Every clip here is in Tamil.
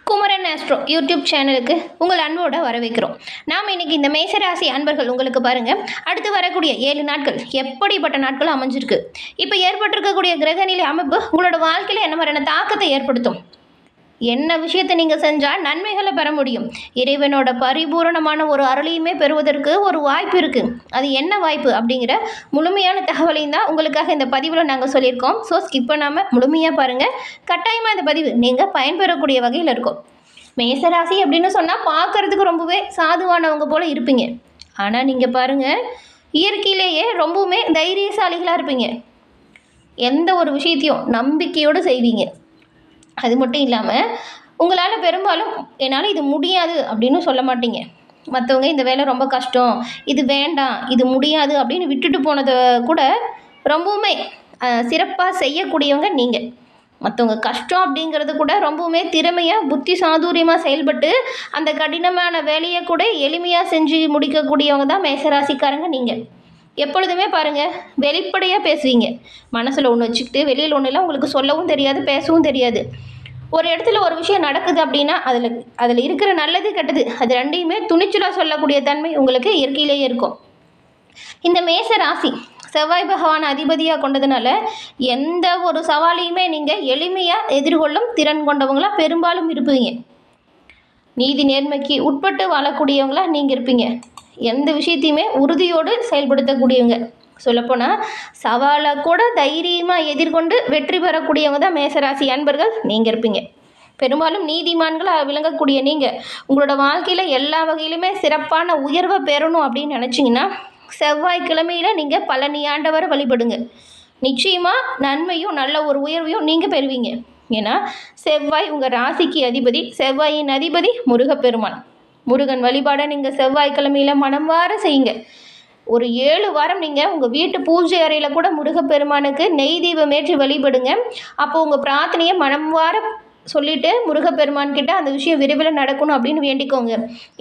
குமரன் ஆஸ்ட்ரோ யூடியூப் சேனலுக்கு உங்கள் அன்போடு வரவேற்கிறோம். நாம் இன்னைக்கு இந்த மேசராசி அன்பர்கள் உங்களுக்கு பாருங்கள், அடுத்து வரக்கூடிய 7 நாட்கள் எப்படிப்பட்ட நாட்களும் அமைஞ்சிருக்கு. இப்போ ஏற்பட்டிருக்கக்கூடிய கிரகநிலை அமைப்பு உங்களோட வாழ்க்கையில் என்ன மாதிரியான தாக்கத்தை ஏற்படுத்தும், என்ன விஷயத்தை நீங்கள் செஞ்சால் நன்மைகளை பெற முடியும், இறைவனோட பரிபூரணமான ஒரு அருளையுமே பெறுவதற்கு ஒரு வாய்ப்பு இருக்குது. அது என்ன வாய்ப்பு அப்படிங்கிற முழுமையான தகவலையும் தான் உங்களுக்காக இந்த பதிவில் நாங்கள் சொல்லியிருக்கோம். ஸோ ஸ்கிப் பண்ணாமல் முழுமையாக பாருங்கள். கட்டாயமாக இந்த பதிவு நீங்கள் பயன்பெறக்கூடிய வகையில் இருக்கும். மேசராசி அப்படின்னு சொன்னால் பார்க்குறதுக்கு ரொம்பவே சாதுவானவங்க போல் இருப்பீங்க. ஆனால் நீங்கள் பாருங்கள், இயற்கையிலேயே ரொம்பவுமே தைரியசாலிகளாக இருப்பீங்க. எந்த ஒரு விஷயத்தையும் நம்பிக்கையோடு செய்வீங்க. அது மட்டும் இல்லாமல் உங்களால் பெரும்பாலும் என்னால் இது முடியாது அப்படின்னு சொல்ல மாட்டீங்க. மற்றவங்க இந்த வேலை ரொம்ப கஷ்டம், இது வேண்டாம், இது முடியாது அப்படின்னு விட்டுட்டு போனதை கூட ரொம்பவுமே சிறப்பாக செய்யக்கூடியவங்க நீங்கள். மற்றவங்க கஷ்டம் அப்படிங்கிறது கூட ரொம்பவுமே திறமையாக புத்தி சாதுரியமாக செயல்பட்டு அந்த கடினமான வேலையை கூட எளிமையாக செஞ்சு முடிக்கக்கூடியவங்க தான் மேசராசிக்காரங்க நீங்கள். எப்பொழுதுமே பாருங்கள், வெளிப்படையாக பேசுவீங்க. மனசில் ஒன்று வச்சுக்கிட்டு வெளியில் ஒன்றுலாம் உங்களுக்கு சொல்லவும் தெரியாது, பேசவும் தெரியாது. ஒரு இடத்துல ஒரு விஷயம் நடக்குது அப்படின்னா அதில் இருக்கிற நல்லது கெட்டது அது ரெண்டையுமே துணிச்சலாக சொல்லக்கூடிய தன்மை உங்களுக்கு இயற்கையிலேயே இருக்கும். இந்த மேச ராசி செவ்வாய் பகவான் அதிபதியாக கொண்டதுனால எந்த ஒரு சவாலையுமே நீங்கள் எளிமையாக எதிர்கொள்ளும் திறன் கொண்டவங்களாக பெரும்பாலும் இருப்பீங்க. நீதி நேர்மைக்கு உட்பட்டு வாழக்கூடியவங்களாக நீங்கள் இருப்பீங்க. எந்த விஷயத்தையுமே உறுதியோடு செயல்படுத்தக்கூடியவங்க. சொல்லப்போனால் சவாலை கூட தைரியமாக எதிர்கொண்டு வெற்றி பெறக்கூடியவங்க தான் மேசராசி அன்பர்கள் நீங்கள் இருப்பீங்க. பெரும்பாலும் நீதிமான்களாக விளங்கக்கூடிய நீங்கள் உங்களோட வாழ்க்கையில் எல்லா வகையிலுமே சிறப்பான உயர்வை பெறணும் அப்படின்னு நினச்சிங்கன்னா செவ்வாய்க்கிழமையில் நீங்கள் பழனி ஆண்டவரை வழிபடுங்க. நிச்சயமாக நன்மையும் நல்ல ஒரு உயர்வையும் நீங்கள் பெறுவீங்க. ஏன்னா செவ்வாய் உங்கள் ராசிக்கு அதிபதி. செவ்வாயின் அதிபதி முருகப்பெருமான். முருகன் வழிபாடை நீங்கள் செவ்வாய்க்கிழமையில் மனம் வார செய்யுங்க. ஒரு 7 வாரம் நீங்கள் உங்கள் வீட்டு பூஜை அறையில் கூட முருகப்பெருமானுக்கு நெய் தீபம் ஏற்றி வழிபடுங்க. அப்போ உங்கள் பிரார்த்தனையை மனம் வார சொல்லிவிட்டு முருகப்பெருமான் கிட்ட அந்த விஷயம் விரைவில் நடக்கணும் அப்படின்னு வேண்டிக்கோங்க.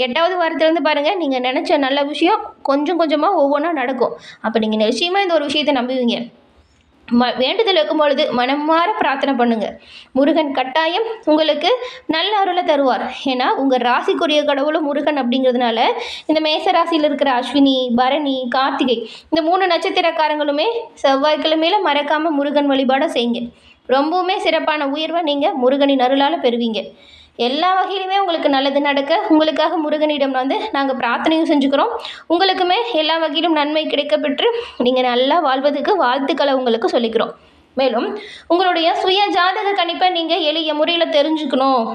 8வது வாரத்துலேருந்து பாருங்கள், நீங்கள் நினச்ச நல்ல விஷயம் கொஞ்சம் கொஞ்சமாக ஒவ்வொன்றா நடக்கும். அப்போ நீங்கள் நிச்சயமாக இந்த ஒரு விஷயத்தை நம்புவீங்க. வேண்டுதல் வைக்கும் பொழுது மனம் மாற பிரார்த்தனை பண்ணுங்க. முருகன் கட்டாயம் உங்களுக்கு நல்ல அருளை தருவார். ஏன்னா உங்கள் ராசிக்குரிய கடவுளும் முருகன் அப்படிங்கிறதுனால இந்த மேசராசியில் இருக்கிற அஸ்வினி, பரணி, கார்த்திகை இந்த 3 நட்சத்திரக்காரங்களுமே செவ்வாய்க்கிழமையில் மறக்காமல் முருகன் வழிபாடை செய்யுங்க. ரொம்பவுமே சிறப்பான உயர்வை நீங்கள் முருகனின் அருளால் பெறுவீங்க. எல்லா வகையிலுமே உங்களுக்கு நல்லது நடக்க உங்களுக்காக முருகனிடம் நாங்கள் பிரார்த்தனையும் செஞ்சுக்கிறோம். உங்களுக்குமே எல்லா வகையிலும் நன்மை கிடைக்க பெற்று நீங்கள் நல்லா வாழ்வதற்கு வாழ்த்துக்களை உங்களுக்கு சொல்லிக்கிறோம். மேலும் உங்களுடைய சுய ஜாதக கணிப்பை நீங்கள் எளிய முறையில் தெரிஞ்சுக்கணும்.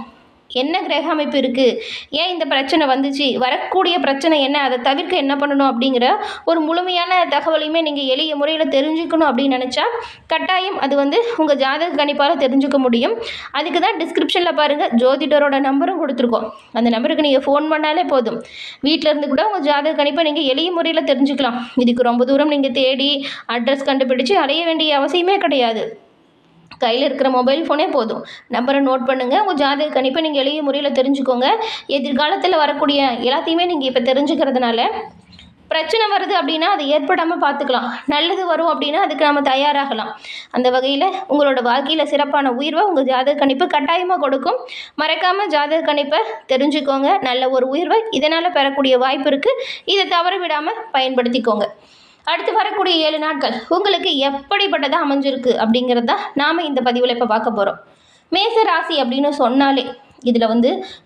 என்ன கிரக அமைப்பு இருக்குது, ஏன் இந்த பிரச்சனை வந்துச்சு, வரக்கூடிய பிரச்சனை என்ன, அதை தவிர்க்க என்ன பண்ணணும் அப்படிங்கிற ஒரு முழுமையான தகவலையுமே நீங்கள் எளிய முறையில் தெரிஞ்சுக்கணும் அப்படின்னு நினச்சா கட்டாயம் அது உங்கள் ஜாதக கணிப்பால் தெரிஞ்சுக்க முடியும். அதுக்கு தான் டிஸ்கிரிப்ஷனில் பாருங்கள் ஜோதிடரோட நம்பரும் கொடுத்துருக்கோம். அந்த நம்பருக்கு நீங்கள் ஃபோன் பண்ணாலே போதும். வீட்டில் இருந்து கூட உங்கள் ஜாதக கணிப்பை நீங்கள் எளிய முறையில் தெரிஞ்சுக்கலாம். இதுக்கு ரொம்ப தூரம் நீங்கள் தேடி அட்ரஸ் கண்டுபிடிச்சு அடைய வேண்டிய அவசியமே கிடையாது. கையில் இருக்கிற மொபைல் ஃபோனே போதும். நம்பரை நோட் பண்ணுங்கள். உங்கள் ஜாதக கணிப்பை நீங்கள் எளிய முறையில் தெரிஞ்சுக்கோங்க. எதிர்காலத்தில் வரக்கூடிய எல்லாத்தையுமே நீங்கள் இப்போ தெரிஞ்சுக்கிறதுனால பிரச்சனை வருது அப்படின்னா அது ஏற்படாமல் பார்த்துக்கலாம். நல்லது வரும் அப்படின்னா அதுக்கு நம்ம தயாராகலாம். அந்த வகையில் உங்களோட வாழ்க்கையில் சிறப்பான உயர்வை உங்கள் ஜாதக கணிப்பு கட்டாயமாக கொடுக்கும். மறக்காமல் ஜாதக கணிப்பை தெரிஞ்சுக்கோங்க. நல்ல ஒரு உயர்வை இதனால் பெறக்கூடிய வாய்ப்பு இருக்குது. இதை தவற விடாமல் பயன்படுத்திக்கோங்க. அடுத்து வரக்கூடிய 7 நாட்கள் உங்களுக்கு எப்படிப்பட்டதாக அமைஞ்சிருக்கு அப்படிங்கிறது தான் நாம் இந்த பதிவில் இப்போ பார்க்க போகிறோம். மேச ராசி அப்படின்னு சொன்னாலே இதில்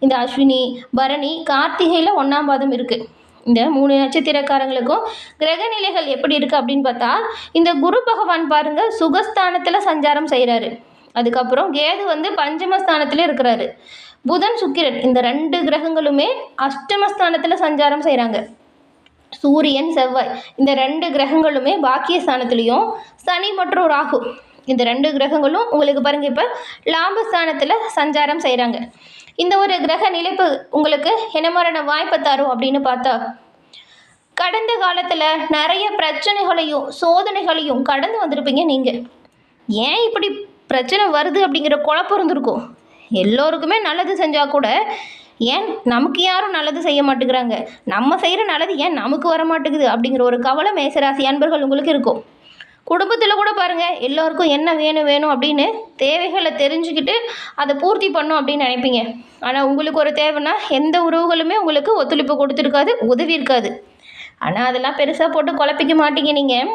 இந்த அஸ்வினி, பரணி, கார்த்திகையில் 1ஆம் பாதம் இருக்குது. இந்த 3 நட்சத்திரக்காரங்களுக்கும் கிரகநிலைகள் எப்படி இருக்குது அப்படின்னு பார்த்தா, இந்த குரு பகவான் பாருங்கள் சுகஸ்தானத்தில் சஞ்சாரம் செய்கிறாரு. அதுக்கப்புறம் கேது பஞ்சமஸ்தானத்தில் இருக்கிறாரு. புதன், சுக்கிரன் இந்த 2 கிரகங்களுமே அஷ்டமஸ்தானத்தில் சஞ்சாரம் செய்கிறாங்க. சூரியன், செவ்வாய் இந்த 2 கிரகங்களுமே பாக்கியஸ்தானத்துலேயும், சனி மற்றும் ராகு இந்த 2 கிரகங்களும் உங்களுக்கு பாருங்கள் இப்போ லாபஸ்தானத்தில் சஞ்சாரம் செய்கிறாங்க. இந்த ஒரு கிரக நிலைப்பு உங்களுக்கு என்ன மாதிரியான வாய்ப்பை தரும் அப்படின்னு பார்த்தா, கடந்த காலத்தில் நிறைய பிரச்சனைகளையும் சோதனைகளையும் கடந்து வந்திருப்பீங்க. நீங்கள் ஏன் இப்படி பிரச்சனை வருது அப்படிங்கிற குழப்பம் இருந்திருக்கும். எல்லோருக்குமே நல்லது செஞ்சால் கூட ஏன் நமக்கு யாரும் நல்லது செய்ய மாட்டேங்கிறாங்க, நம்ம செய்கிற நல்லது ஏன் நமக்கு வர மாட்டேங்குது அப்படிங்கிற ஒரு கவலை மேசராசி அன்பர்கள் உங்களுக்கு இருக்கும். குடும்பத்தில் கூட பாருங்கள், எல்லோருக்கும் என்ன வேணும் வேணும் அப்படின்னு தேவைகளை தெரிஞ்சுக்கிட்டு அதை பூர்த்தி பண்ணும் அப்படின்னு நினைப்பீங்க. ஆனால் உங்களுக்கு ஒரு தேவைன்னா எந்த உறவுகளுமே உங்களுக்கு ஒத்துழைப்பு கொடுத்துருக்காது, உதவி இருக்காது. ஆனால் அதெல்லாம் பெருசாக போட்டு குழப்பிக்க மாட்டீங்க நீங்கள்.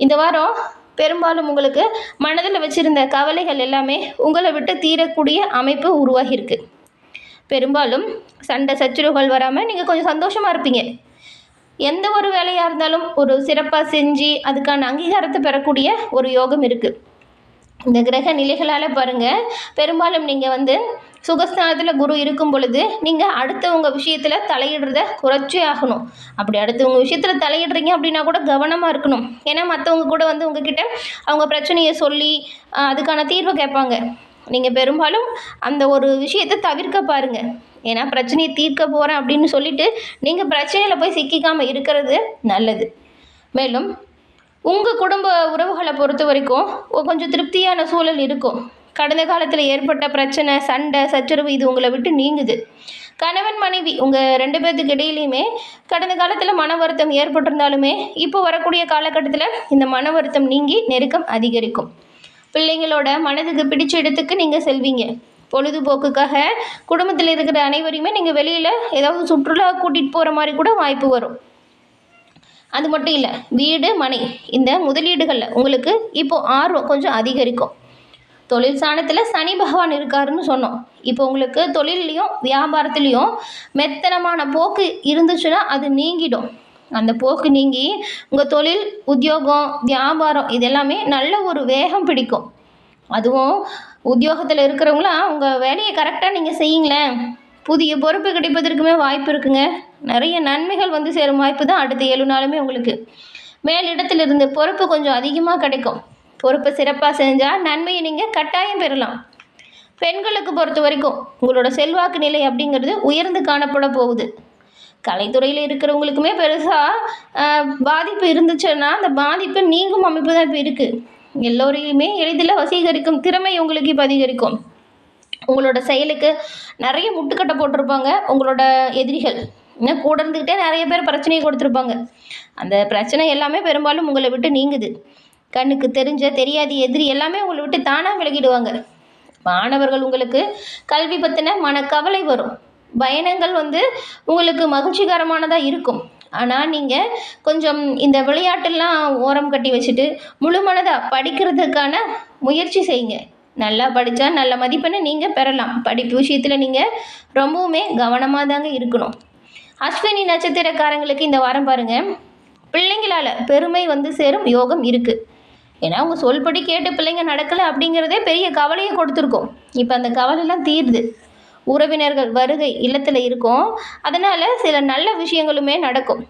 இந்த வாரம் பெரும்பாலும் உங்களுக்கு மனதில் வச்சுருந்த கவலைகள் எல்லாமே உங்களை விட்டு தீரக்கூடிய அமைப்பு உருவாகியிருக்கு. பெரும்பாலும் சண்டை சச்சரவுகள் வராமல் நீங்கள் கொஞ்சம் சந்தோஷமாக இருப்பீங்க. எந்த ஒரு வேலையாக இருந்தாலும் ஒரு சிறப்பாக செஞ்சு அதுக்கான அங்கீகாரத்தை பெறக்கூடிய ஒரு யோகம் இருக்குது. இந்த கிரக நிலைகளால் பாருங்கள், பெரும்பாலும் நீங்கள் சுகஸ்தானத்தில் குரு இருக்கும் பொழுது நீங்கள் அடுத்தவங்க விஷயத்தில் தலையிடுறத குறைச்சே ஆகணும். அப்படி அடுத்தவங்க விஷயத்தில் தலையிடுறீங்க அப்படின்னா கூட கவனமாக இருக்கணும். ஏன்னா மற்றவங்க கூட உங்ககிட்ட அவங்க பிரச்சனையை சொல்லி அதுக்கான தீர்வை கேட்பாங்க. நீங்கள் பெரும்பாலும் அந்த ஒரு விஷயத்தை தவிர்க்க பாருங்கள். ஏன்னா பிரச்சனையை தீர்க்க போகிறேன் அப்படின்னு சொல்லிட்டு நீங்கள் பிரச்சனையில் போய் சிக்கிக்காமல் இருக்கிறது நல்லது. மேலும் உங்கள் குடும்ப உறவுகளை பொறுத்த வரைக்கும் கொஞ்சம் திருப்தியான சூழல் இருக்கும். கடந்த காலத்தில் ஏற்பட்ட பிரச்சனை, சண்டை சச்சரவு இது உங்களை விட்டு நீங்குது. கணவன் மனைவி உங்கள் 2 பேர்த்துக்கு இடையிலையுமே கடந்த காலத்தில் மன வருத்தம் ஏற்பட்டிருந்தாலுமே இப்போ வரக்கூடிய காலகட்டத்தில் இந்த மன வருத்தம் நீங்கி நெருக்கம் அதிகரிக்கும். பிள்ளைங்களோட மனதுக்கு பிடிச்ச இடத்துக்கு நீங்கள் செல்வீங்க. பொழுதுபோக்குக்காக குடும்பத்தில் இருக்கிற அனைவரையுமே நீங்கள் வெளியில் ஏதாவது சுற்றுலா கூட்டிகிட்டு போகிற மாதிரி கூட வாய்ப்பு வரும். அது மட்டும் இல்லை, வீடு மனை இந்த முதலீடுகளில் உங்களுக்கு இப்போது ஆர்வம் கொஞ்சம் அதிகரிக்கும். தொழில் ஸ்தானத்தில் சனி பகவான் இருக்காருன்னு சொன்னோம். இப்போ உங்களுக்கு தொழிலையும் வியாபாரத்துலேயும் மெத்தனமான போக்கு இருந்துச்சுன்னா அது நீங்கிடும். அந்த போக்கு நீங்கி உங்கள் தொழில், உத்தியோகம், வியாபாரம் இதெல்லாமே நல்ல ஒரு வேகம் பிடிக்கும். அதுவும் உத்தியோகத்தில் இருக்கிறவங்களாம் உங்கள் வேலையை கரெக்டாக நீங்கள் செய்யுங்களேன், புதிய பொறுப்பு கிடைப்பதற்குமே வாய்ப்பு இருக்குங்க. நிறைய நன்மைகள் சேரும் வாய்ப்பு தான் அடுத்த 7 நாளுமே உங்களுக்கு. மேலிடத்தில் இருந்து பொறுப்பு கொஞ்சம் அதிகமாக கிடைக்கும். பொறுப்பை சிறப்பாக செஞ்சால் நன்மையை நீங்கள் கட்டாயம் பெறலாம். பெண்களுக்கு பொறுத்த வரைக்கும் உங்களோட செல்வாக்கு நிலை அப்படிங்கிறது உயர்ந்து காணப்பட போகுது. கலைத்துறையில் இருக்கிறவங்களுக்குமே பெருசாக பாதிப்பு இருந்துச்சுன்னா அந்த பாதிப்பு நீங்கும் அமைப்பு தான் இப்போ இருக்குது. எல்லோரையுமே எளிதில் வசீகரிக்கும் திறமை உங்களுக்கு இப்போ அதிகரிக்கும். உங்களோட செயலுக்கு நிறைய முட்டுக்கட்டை போட்டிருப்பாங்க உங்களோட எதிரிகள். இன்னும் கூட இருந்துக்கிட்டே நிறைய பேர் பிரச்சனையை கொடுத்துருப்பாங்க. அந்த பிரச்சனை எல்லாமே பெரும்பாலும் உங்களை விட்டு நீங்குது. கண்ணுக்கு தெரிஞ்ச தெரியாத எதிரி எல்லாமே உங்களை விட்டு தானாக விலகிடுவாங்க. மாணவர்கள் உங்களுக்கு கல்வி பற்றின மனக்கவலை வரும். பயணங்கள் உங்களுக்கு மகிழ்ச்சிகரமானதாக இருக்கும். ஆனால் நீங்கள் கொஞ்சம் இந்த விளையாட்டெல்லாம் ஓரம் கட்டி வச்சுட்டு முழு மனதாக படிக்கிறதுக்கான முயற்சி செய்யுங்க. நல்லா படித்தா நல்ல மதிப்பெண்ணை நீங்கள் பெறலாம். படிப்பு விஷயத்தில் நீங்கள் ரொம்பவுமே கவனமாக தாங்க இருக்கணும். அஸ்வினி நட்சத்திரக்காரங்களுக்கு இந்த வாரம் பாருங்கள், பிள்ளைங்களால் பெருமை சேரும் யோகம் இருக்குது. ஏன்னா உங்கள் சொல்படி கேட்டு பிள்ளைங்க நடக்கலை அப்படிங்கிறதே பெரிய கவலையை கொடுத்துருக்கோம். இப்போ அந்த கவலையெல்லாம் தீருது. உறவினர்கள் வருகை இல்லத்தில் இருக்கும். அதனால் சில நல்ல விஷயங்களுமே நடக்கும்.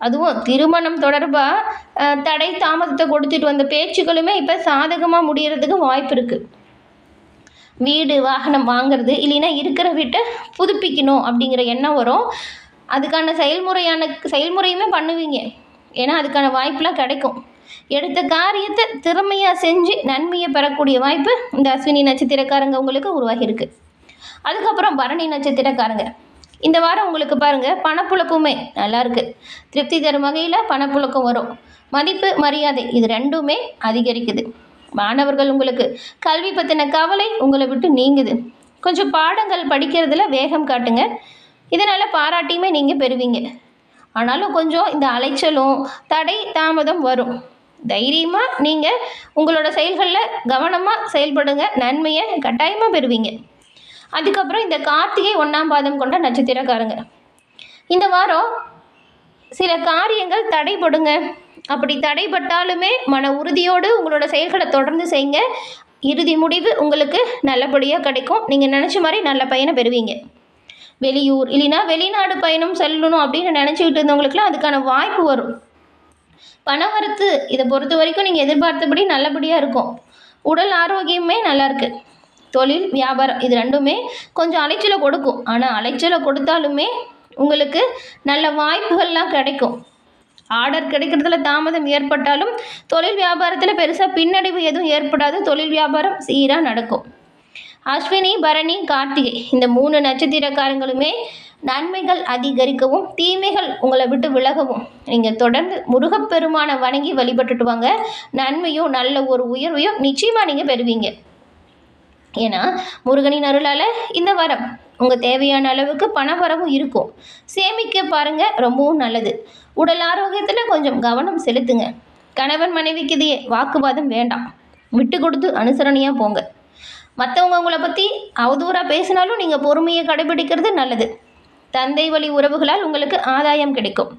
அதுவும் திருமணம் தொடர்பாக தடை தாமதத்தை கொடுத்துட்டு வந்த பேச்சுக்களுமே இப்போ சாதகமாக முடியறதுக்கு வாய்ப்பு இருக்குது. வீடு வாகனம் வாங்கிறது இல்லைன்னா இருக்கிற வீட்டை புதுப்பிக்கணும் அப்படிங்கிற எண்ணம் வரும். அதுக்கான செயல்முறையுமே பண்ணுவீங்க. ஏன்னா அதுக்கான வாய்ப்பெலாம் கிடைக்கும். எடுத்த காரியத்தை திறமையாக செஞ்சு நன்மையை பெறக்கூடிய வாய்ப்பு இந்த அஸ்வினி நட்சத்திரக்காரங்க உங்களுக்கு உருவாகியிருக்கு. அதுக்கப்புறம் பரணி நட்சத்திரக்காரங்க இந்த வாரம் உங்களுக்கு பாருங்கள், பணப்புழக்கமே நல்லா இருக்குது. திருப்தி தரும் வகையில் பணப்புழக்கம் வரும். மதிப்பு மரியாதை இது ரெண்டுமே அதிகரிக்குது. மாணவர்கள் உங்களுக்கு கல்வி பற்றின கவலை உங்களை விட்டு நீங்குது. கொஞ்சம் பாடங்கள் படிக்கிறதுல வேகம் காட்டுங்க. இதனால் பாராட்டியுமே நீங்கள் பெறுவீங்க. ஆனாலும் கொஞ்சம் இந்த அலைச்சலும் தடை தாமதம் வரும். தைரியமாக நீங்கள் உங்களோட செயல்களில் கவனமாக செயல்படுங்க. நன்மையை கட்டாயமாக பெறுவீங்க. அதுக்கப்புறம் இந்த கார்த்திகை 1ஆம் பாதம் கொண்ட நட்சத்திரக்காரங்க இந்த வாரம் சில காரியங்கள் தடைபடுங்க. அப்படி தடைபட்டாலுமே மன உறுதியோடு உங்களோட செயல்களை தொடர்ந்து செய்யுங்க. இறுதி முடிவு உங்களுக்கு நல்லபடியாக கிடைக்கும். நீங்கள் நினச்ச மாதிரி நல்ல பயனை பெறுவீங்க. வெளியூர் இல்லைன்னா வெளிநாடு பயணம் செல்லணும் அப்படின்னு நினச்சிக்கிட்டு இருந்தவங்களுக்குலாம் அதுக்கான வாய்ப்பு வரும். பணவரத்து இதை பொறுத்த வரைக்கும் நீங்கள் எதிர்பார்த்தபடி நல்லபடியாக இருக்கும். உடல் ஆரோக்கியமே நல்லாயிருக்கு. தொழில் வியாபாரம் இது ரெண்டுமே கொஞ்சம் அலைச்சலை கொடுக்கும். ஆனால் அலைச்சலை கொடுத்தாலுமே உங்களுக்கு நல்ல வாய்ப்புகள்லாம் கிடைக்கும். ஆர்டர் கிடைக்கிறதுல தாமதம் ஏற்பட்டாலும் தொழில் வியாபாரத்தில் பெருசாக பின்னடைவு எதுவும் ஏற்படாது. தொழில் வியாபாரம் சீராக நடக்கும். அஸ்வினி பரணி கார்த்திகை இந்த 3 நட்சத்திரக்காரங்களுமே நன்மைகள் அதிகரிக்கவும் தீமைகள் உங்களை விட்டு விலகவும் நீங்கள் தொடர்ந்து முருகப்பெருமானை வணங்கி வழிபட்டுட்டு வாங்க. நன்மையும் நல்ல ஒரு உயர்வையும் நிச்சயமாக நீங்கள் பெறுவீங்க. ஏன்னா முருகனின் அருளால் இந்த வாரம் உங்கள் தேவையான அளவுக்கு பண வரவும் இருக்கும். சேமிக்க பாருங்கள், ரொம்பவும் நல்லது. உடல் ஆரோக்கியத்தில் கொஞ்சம் கவனம் செலுத்துங்க. கணவன் மனைவிக்கு இதே வாக்குவாதம் வேண்டாம். விட்டு கொடுத்து அனுசரணையாக போங்க. மற்றவங்க உங்களை பற்றி அவதூறாக பேசினாலும் நீங்கள் பொறுமையை கடைபிடிக்கிறது நல்லது. தந்தை வழி உறவுகளால் உங்களுக்கு ஆதாயம் கிடைக்கும்.